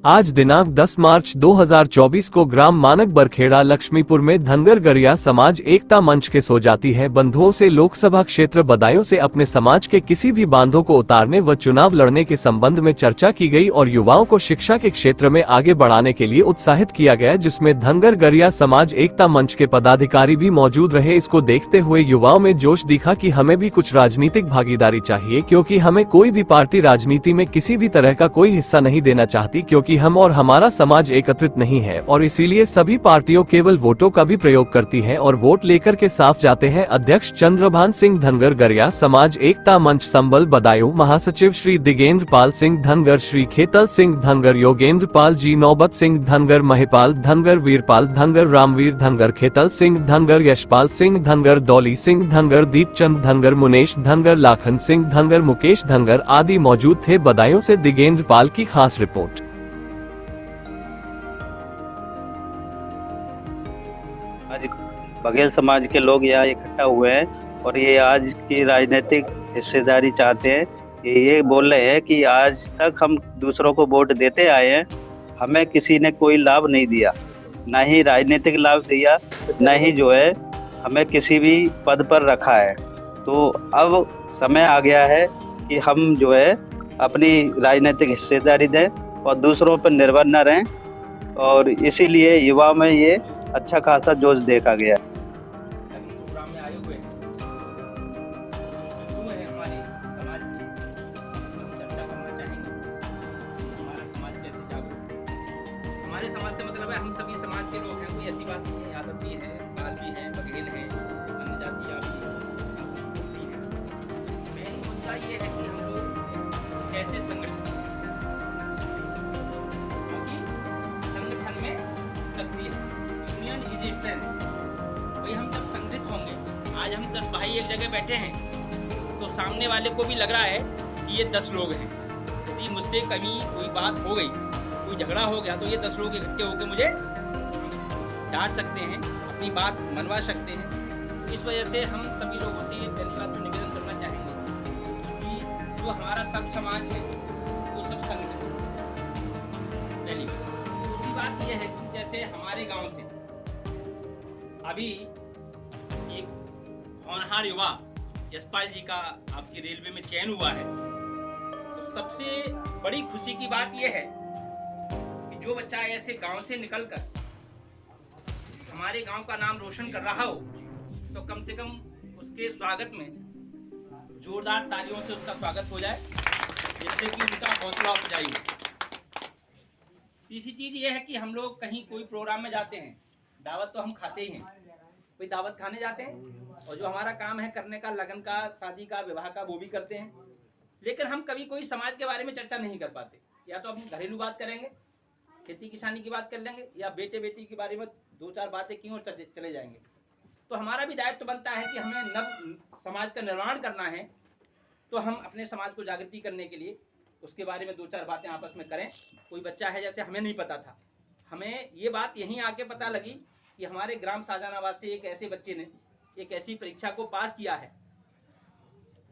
आज दिनांक 10 मार्च 2024 को ग्राम मानक बरखेड़ा लक्ष्मीपुर में धनगर गरिया समाज एकता मंच के सो जाती है बंधुओं से लोकसभा क्षेत्र बदायूं से अपने समाज के किसी भी बांधों को उतारने व चुनाव लड़ने के संबंध में चर्चा की गई और युवाओं को शिक्षा के क्षेत्र में आगे बढ़ाने के लिए उत्साहित किया गया, जिसमें धनगर गरिया समाज एकता मंच के पदाधिकारी भी मौजूद रहे। इसको देखते हुए युवाओं में जोश दिखा कि हमें भी कुछ राजनीतिक भागीदारी चाहिए, क्योंकि हमें कोई भी पार्टी राजनीति में किसी भी तरह का कोई हिस्सा नहीं देना चाहती, क्योंकि हम और हमारा समाज एकत्रित नहीं है और इसीलिए सभी पार्टियों केवल वोटों का भी प्रयोग करती हैं और वोट लेकर के साफ जाते हैं। अध्यक्ष चंद्रभान सिंह धनगर गरिया समाज एकता मंच संबल बदायूं, महासचिव श्री दिगेंद्र पाल सिंह धनगर, श्री खेतल सिंह धनगर, योगेंद्र पाल जी, नौबत सिंह धनगर, महिपाल धनगर, वीरपाल धनगर, रामवीर धनगर, खेतल सिंह धनगर, यशपाल सिंह धनगर, दौली सिंह धनगर, दीपचंद धनगर, मुनेश धनगर, लाखन सिंह धनगर, मुकेश धनगर आदि मौजूद थे। बदायूं से दिगेंद्र पाल की खास रिपोर्ट। आज बघेल समाज के लोग यहाँ इकट्ठा हुए हैं और ये आज की राजनीतिक हिस्सेदारी चाहते हैं। ये बोल रहे हैं कि आज तक हम दूसरों को वोट देते आए हैं, हमें किसी ने कोई लाभ नहीं दिया, ना ही राजनीतिक लाभ दिया, ना ही जो है हमें किसी भी पद पर रखा है। तो अब समय आ गया है कि हम जो है अपनी राजनीतिक हिस्सेदारी दें और दूसरों पर निर्भर न रहें, और इसीलिए युवा में ये अच्छा खासा जोश देखा गया। हमारे समाज से मतलब है हम सभी समाज के लोग हैं, कोई ऐसी बात नहीं है। यादव भी है, पाल भी है, बघेल है, अन्य जातियाँ भी हैं। मेन मुद्दा ये है कि हम लोग कैसे संगठित हैं, क्योंकि संगठन में शक्ति है, यूनियन इज स्ट्रेंथ। वही हम जब संगठित होंगे, आज हम 10 भाई एक जगह बैठे हैं तो सामने वाले को भी लग रहा है कि ये 10 लोग हैं। यदि मुझसे कभी कोई बात हो गई, कोई झगड़ा हो गया, तो ये 10 लोग इकट्ठे होकर मुझे डांट सकते हैं, अपनी बात मनवा सकते हैं। इस वजह से हम सभी लोगों से पहली बात तो निवेदन करना चाहेंगे कि जो हमारा सब समाज है वो सब संगठन। पहली दूसरी बात यह है कि जैसे हमारे गांव से अभी एक होनहार युवा यशपाल जी का आपकी रेलवे में चयन हुआ है, तो सबसे बड़ी खुशी की बात यह है जो बच्चा ऐसे गांव से निकलकर हमारे गांव का नाम रोशन कर रहा हो, तो कम से कम उसके स्वागत में जोरदार तालियों से उसका स्वागत हो जाए, जिससे कि उनका हौसला अफजाई हो। तीसरी चीज ये है कि हम लोग कहीं कोई प्रोग्राम में जाते हैं, दावत तो हम खाते ही हैं, कोई दावत खाने जाते हैं और जो हमारा काम है करने का, लगन का, शादी का, विवाह का, वो भी करते हैं। लेकिन हम कभी कोई समाज के बारे में चर्चा नहीं कर पाते। या तो हम घरेलू बात करेंगे, खेती किसानी की बात कर लेंगे, या बेटे बेटी के बारे में 2-4 बातें की और चले जाएंगे। तो हमारा भी दायित्व बनता है कि हमें नव समाज का निर्माण करना है, तो हम अपने समाज को जागृति करने के लिए उसके बारे में 2-4 बातें आपस में करें। कोई बच्चा है, जैसे हमें नहीं पता था, हमें ये बात यहीं आके पता लगी कि हमारे ग्राम शाहजहानाबाद से एक ऐसे बच्चे ने एक ऐसी परीक्षा को पास किया है,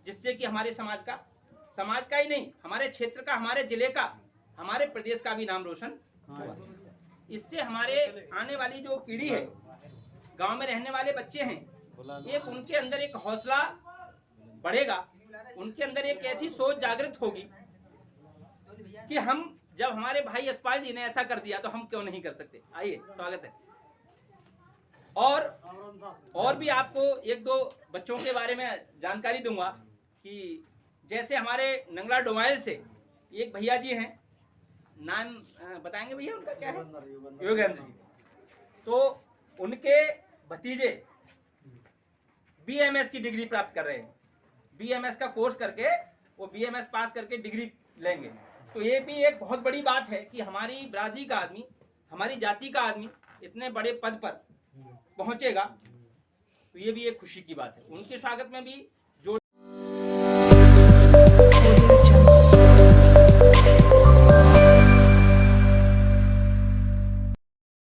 जिससे कि हमारे समाज का ही नहीं, हमारे क्षेत्र का, हमारे जिले का, हमारे प्रदेश का भी नाम रोशन हुआ। इससे हमारे आने वाली जो पीढ़ी है, गांव में रहने वाले बच्चे हैं, एक उनके अंदर एक हौसला बढ़ेगा, उनके अंदर एक ऐसी सोच जागृत होगी कि हम, जब हमारे भाई यशपाल जी ने ऐसा कर दिया तो हम क्यों नहीं कर सकते। आइए, स्वागत है। और भी आपको 1-2 बच्चों के बारे में जानकारी दूंगा कि जैसे हमारे नंगला डोमाइल से एक भैया जी हैं, नाम बताएंगे भैया उनका क्या है? योगेंद्र जी। तो उनके भतीजे बीएमएस की डिग्री प्राप्त कर रहे हैं, बीएमएस का कोर्स करके वो बीएमएस पास करके डिग्री लेंगे। तो ये भी एक बहुत बड़ी बात है कि हमारी बिरादरी का आदमी, हमारी जाति का आदमी इतने बड़े पद पर पहुंचेगा, तो ये भी एक खुशी की बात है। उनके स्वागत में भी